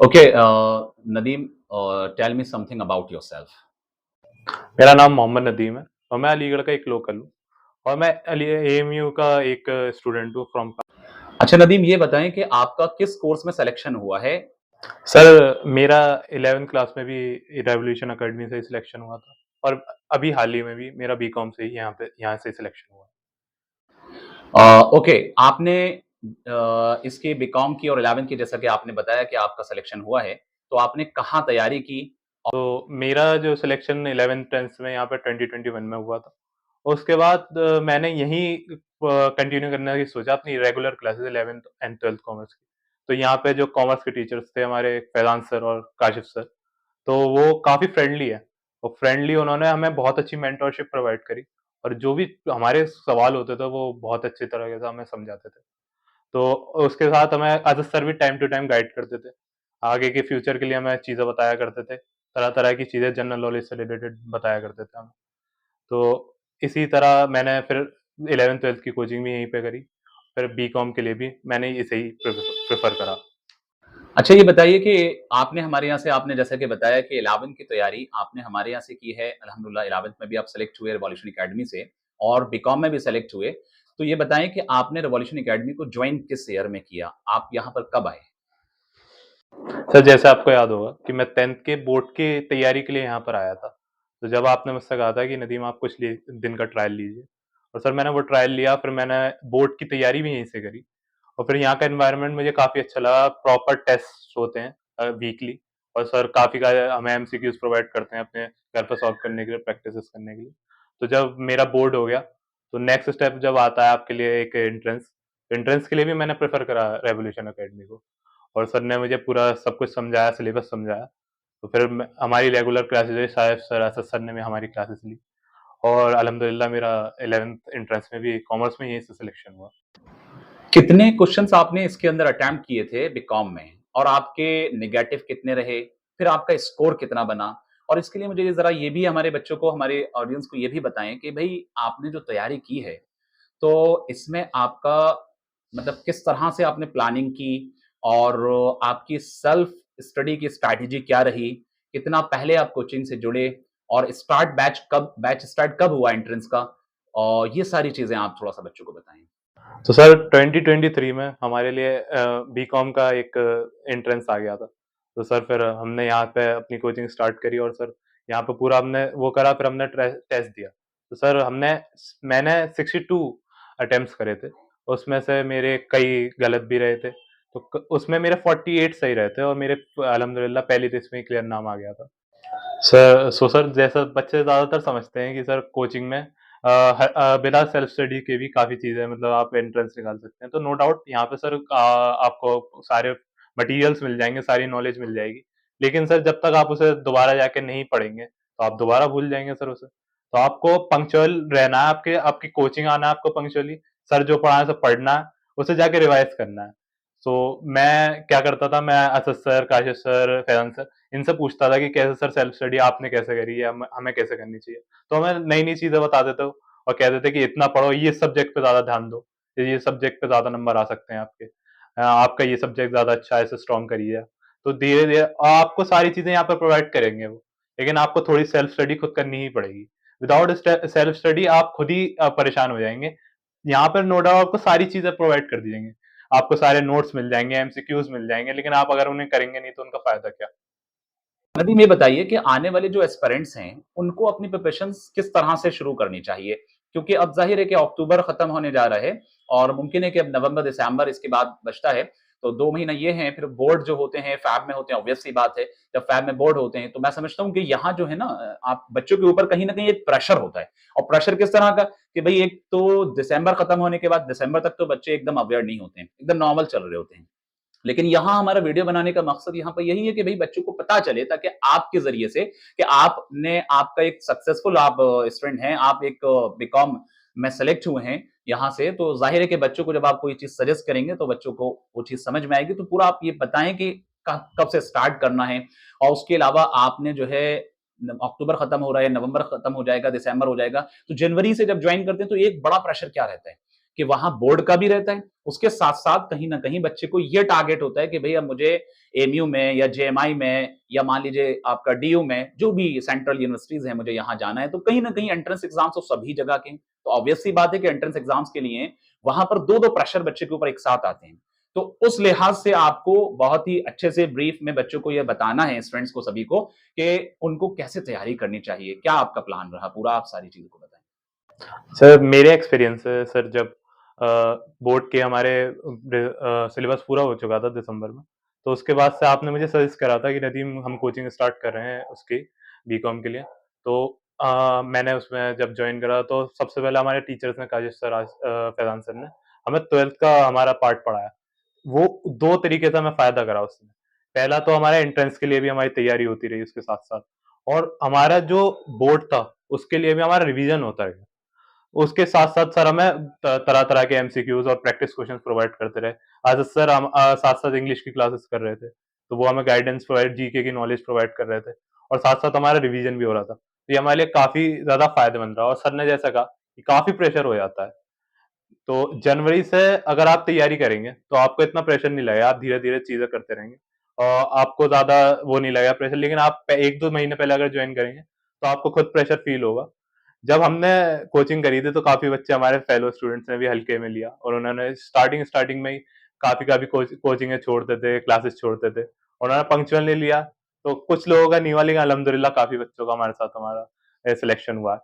Okay, Nadeem, tell me something about yourself. मेरा नाम मोहम्मद नदीम है और मैं अलीगढ़ का एक लोकल हूँ और मैं एएमयू का एक स्टूडेंट हूँ फ्रॉम। अच्छा नदीम, ये बताएं कि आपका किस कोर्स में सिलेक्शन हुआ है? सर मेरा 11th क्लास में भी रेवोल्यूशन एकेडमी से ही सिलेक्शन हुआ था और अभी हाल ही में भी मेरा बीकॉम से ही यहाँ से सिलेक्शन हुआ। ओके, आपने इसकी बीकॉम की और 11th की, जैसा कि आपने बताया कि आपका सिलेक्शन हुआ है, तो आपने कहाँ तैयारी की? तो मेरा जो सिलेक्शन 11th 10th में यहाँ पे 2021 में हुआ था। उसके बाद मैंने यहीं कंटिन्यू करने की सोचा अपनी regular classes 11th and 12th commerce की। तो यहाँ पे जो कॉमर्स के टीचर्स थे हमारे फैज़ान सर और काशिफ सर, तो वो काफ़ी फ्रेंडली है और फ्रेंडली उन्होंने हमें बहुत अच्छी मेंटरशिप प्रोवाइड करी और जो भी हमारे सवाल होते थे वो बहुत अच्छी तरीके से हमें समझाते थे। तो उसके साथ हमें एज़ अ सर भी टाइम टू टाइम गाइड करते थे। आगे के फ्यूचर के लिए हमें चीज़ें बताया करते थे। तरह-तरह की चीज़ें जनरल नॉलेज से रिलेटेड बताया करते थे हमें। तो इसी तरह मैंने फिर 11th-12th की कोचिंग भी यहीं पे करी। फिर बीकॉम के लिए भी मैंने इसे ही प्रेफ़र करा। अच्छा, ये बताइए कि आपने हमारे यहाँ से, आपने जैसा कि बताया कि 11th की तैयारी आपने हमारे यहाँ से की है, अल्हम्दुलिल्लाह 11th में भी आप सेलेक्ट हुए रिवॉल्यूशन एकेडमी से और बीकॉम में भी सेलेक्ट हुए। तो ये बताएँ कि आपने रिवॉल्यूशन एकेडमी को जॉइन किस ईयर में किया? आप यहाँ पर कब आए? सर जैसे आपको याद होगा कि मैं 10th के बोर्ड की तैयारी के लिए यहाँ पर आया था। तो जब आपने मुझसे कहा था कि नदीम आप कुछ दिन का ट्रायल लीजिए और सर मैंने वो ट्रायल लिया, फिर मैंने बोर्ड की तैयारी भी यहीं से करी और फिर यहाँ का एनवायरनमेंट मुझे काफ़ी अच्छा लगा। प्रॉपर टेस्ट होते हैं वीकली और सर काफ़ी हमें एमसीक्यूज़ प्रोवाइड करते हैं अपने घर पे सॉल्व करने के लिए, प्रैक्टिसेस करने के लिए। तो जब मेरा बोर्ड हो गया, तो नेक्स्ट स्टेप जब आता है आपके लिए एक एंट्रेंस, एंट्रेंस के लिए भी मैंने प्रेफ़र करा रेवोल्यूशन अकेडमी को। और सर ने मुझे पूरा सब कुछ समझाया, सिलेबस समझाया। तो फिर हमारी रेगुलर क्लासेस हुई, शायद सर असद सर ने भी हमारी क्लासेस ली और अल्हम्दुलिल्लाह मेरा 11th एंट्रेंस में भी कॉमर्स में यहीं से सिलेक्शन हुआ। कितने क्वेश्चंस आपने इसके अंदर अटेम्प्ट किए थे बीकॉम में? और आपके नेगेटिव कितने रहे? फिर आपका स्कोर कितना बना? और इसके लिए मुझे ज़रा ये भी हमारे बच्चों को, हमारे ऑडियंस को ये भी बताएँ कि भई आपने जो तैयारी की है, तो इसमें आपका मतलब किस तरह से आपने प्लानिंग की और आपकी सेल्फ स्टडी की स्ट्रैटेजी क्या रही? कितना पहले आप कोचिंग से जुड़े और बैच स्टार्ट कब हुआ एंट्रेंस का? और ये सारी चीज़ें आप थोड़ा-सा बच्चों को बताएँ। तो सर 2023 में हमारे लिए बीकॉम का एक एंट्रेंस आ गया था। तो सर फिर हमने यहाँ पे अपनी कोचिंग स्टार्ट करी और सर यहाँ पे पूरा हमने वो करा, फिर हमने टेस्ट दिया। तो सर मैंने 62 अटेम्प्ट्स करे थे। उसमें से मेरे कई गलत भी रहे थे। तो उसमें मेरे 48 सही रहे थे और मेरे अल्हम्दुलिल्लाह पहली लिस्ट में ही क्लियर नाम आ गया था। सर जैसा बच्चे ज़्यादातर समझते हैं कि सर कोचिंग में बिना सेल्फ स्टडी के भी काफ़ी चीज़ें मतलब आप एंट्रेंस निकाल सकते हैं। तो नो डाउट यहाँ पे सर आपको सारे मटेरियल्स मिल जाएँगे, सारी नॉलेज मिल जाएगी। लेकिन सर जब तक आप उसे दोबारा जाके नहीं पढ़ेंगे, तो आप दोबारा भूल जाएँगे सर उसे। तो आपको पंक्चुअल रहना है, आपके आपकी कोचिंग आना है आपको पंक्चुअली, सर जो पढ़ाएँ उसे पढ़ना है, उसे जाके रिवाइज़ करना है। सो मैं क्या करता था, मैं Asad sir, Kashif sir, Faizan sir इनसे पूछता था कि कैसे सर सेल्फ स्टडी आपने कैसे करी है, हमें कैसे करनी चाहिए? तो हमें नई-नई चीज़ें बताते थे और कहते थे कि इतना पढ़ो, ये सब्जेक्ट पे ज़्यादा ध्यान दो, ये सब्जेक्ट पे ज़्यादा नंबर आ सकते हैं आपके। आपका ये सब्जेक्ट ज़्यादा अच्छा है, इसे स्ट्रॉन्ग करिए। तो धीरे-धीरे आपको सारी चीज़ें यहाँ पे प्रोवाइड करेंगे वो, लेकिन आपको थोड़ी सेल्फ स्टडी खुद करनी ही पड़ेगी। विदाउट सेल्फ स्टडी आप खुद ही परेशान हो जाएँगे। यहाँ पर नो डाउट आपको सारी चीज़ें प्रोवाइड कर दी जाएँगी। आपको सारे नोट्स मिल जाएँगे, एमसीक्यूज़ मिल जाएँगे, लेकिन आप अगर उन्हें करेंगे नहीं तो उनका फ़ायदा क्या? नदीम, ये बताइए कि आने वाले जो एस्पिरेंट्स हैं, उनको अपनी प्रिपरेशंस किस तरह से शुरू करनी चाहिए? क्योंकि अब ज़ाहिर है कि अक्टूबर खत्म होने जा रहा है और मुमकिन है कि अब नवंबर, दिसंबर इसके बाद बचता है। तो 2 महीना ये हैं, फिर बोर्ड जो होते हैं, फ़ैब में होते हैं, ऑब्वियस सी बात है। जब फ़ैब में बोर्ड होते हैं, तो मैं समझता हूँ कि यहाँ जो है ना, आप बच्चों के ऊपर कहीं न कहीं एक प्रेशर होता है और प्रेशर किस तरह का कि भई एक तो दिसंबर खत्म होने के बाद दिसंबर तक तो बच्चे एकदम अवेयर नहीं होते हैं, एकदम नॉर्मल चल रहे होते हैं। लेकिन यहाँ हमारा वीडियो बनाने का मकसद यहाँ पर यही है कि भई बच्चों को पता चले, ताकि आपके ज़रिए से कि आपका एक सक्सेसफुल आप स्टूडेंट हैं, आप एक बीकॉम में सेलेक्ट हुए हैं यहाँ से, तो ज़ाहिर है कि बच्चों को जब आप कोई चीज़ सजेस्ट करेंगे, तो बच्चों को वो चीज़ समझ में आएगी। तो पूरा आप ये बताएँ कि क कब से स्टार्ट करना है और उसके अलावा आपने जो है अक्टूबर खत्म हो रहा है, नवंबर खत्म हो जाएगा, दिसंबर हो जाएगा, तो जनवरी से जब जॉइन करते हैं, तो एक बड़ा प्रेशर क्या रहता है? कि वहाँ बोर्ड का भी रहता है, उसके साथ-साथ कहीं न कहीं बच्चे को ये टारगेट होता है कि भई अब मुझे एएमयू में या जेएमआई में या मान लीजिए आपका डीयू में, जो भी सेंट्रल यूनिवर्सिटीज़ हैं, मुझे यहाँ जाना है, तो कहीं न कहीं एंट्रेंस एग्ज़ाम्स तो सभी जगह के हैं। तो ऑब्वियस सी बात है कि एंट्रेंस एग्ज़ाम्स के लिए वहाँ पर 2-2 प्रेशर बच्चे के ऊपर एक साथ आते हैं। तो उस लिहाज से आपको बहुत ही अच्छे से ब्रीफ में बच्चों को ये बताना है, स्टूडेंट्स को सभी को, कि उनको कैसे तैयारी करनी चाहिए? क्या आपका प्लान रहा? पूरा आप सारी चीज़ों को बताएँ। सर मेरे एक्सपीरियंस से सर जब अ, बोर्ड के हमारे सिलेबस पूरा हो चुका था दिसंबर में, तो उसके बाद से आपने मुझे सजेस्ट करा था कि नदीम हम कोचिंग स्टार्ट कर रहे हैं उसकी बीकॉम के लिए। तो मैंने उसमें जब जॉइन करा तो सबसे पहले हमारे टीचर्स ने काजिश सर फैज़ान सर ने हमें 12th का हमारा पार्ट पढ़ाया। वो 2 तरीके से हमें फ़ायदा करा उसने। पहला तो हमारे एंट्रेंस के लिए भी हमारी तैयारी होती रही उसके साथ-साथ और हमारा जो बोर्ड था, उसके लिए भी हमारा रिवीजन होता रहा। उसके साथ-साथ सर हमें तरह-तरह के एमसीक्यूज़ और प्रैक्टिस क्वेश्चन्स प्रोवाइड करते रहे। आज सर हम साथ-साथ इंग्लिश की क्लासेस कर रहे थे, तो वो हमें गाइडेंस प्रोवाइड जीके की नॉलेज प्रोवाइड कर रहे थे और साथ-साथ हमारा रिवीजन भी हो रहा था। तो ये हमारे लिए काफ़ी ज़्यादा फ़ायदेमंद रहा और सर ने जैसा कहा कि काफ़ी प्रेशर हो जाता है। तो जनवरी से अगर आप तैयारी करेंगे, तो आपको इतना प्रेशर नहीं लगेगा, आप धीरे-धीरे चीज़ें करते रहेंगे और आपको ज़्यादा वो नहीं लगेगा प्रेशर लेकिन आप 1-2 महीने पहले अगर जॉइन करेंगे, तो आपको खुद प्रेशर फ़ील होगा। जब हमने कोचिंग करी थी तो काफ़ी बच्चे हमारे फेलो स्टूडेंट्स ने भी हल्के में लिया और उन्होंने स्टार्टिंग में ही काफ़ी कोचिंगें छोड़ते थे, क्लासेस छोड़ते थे। उन्होंने पंक्चुअली लिया, तो कुछ लोगों का नहीं हुआ लेकिन अल्हम्दुलिल्लाह काफ़ी बच्चों का हमारे साथ हमारा सिलेक्शन हुआ।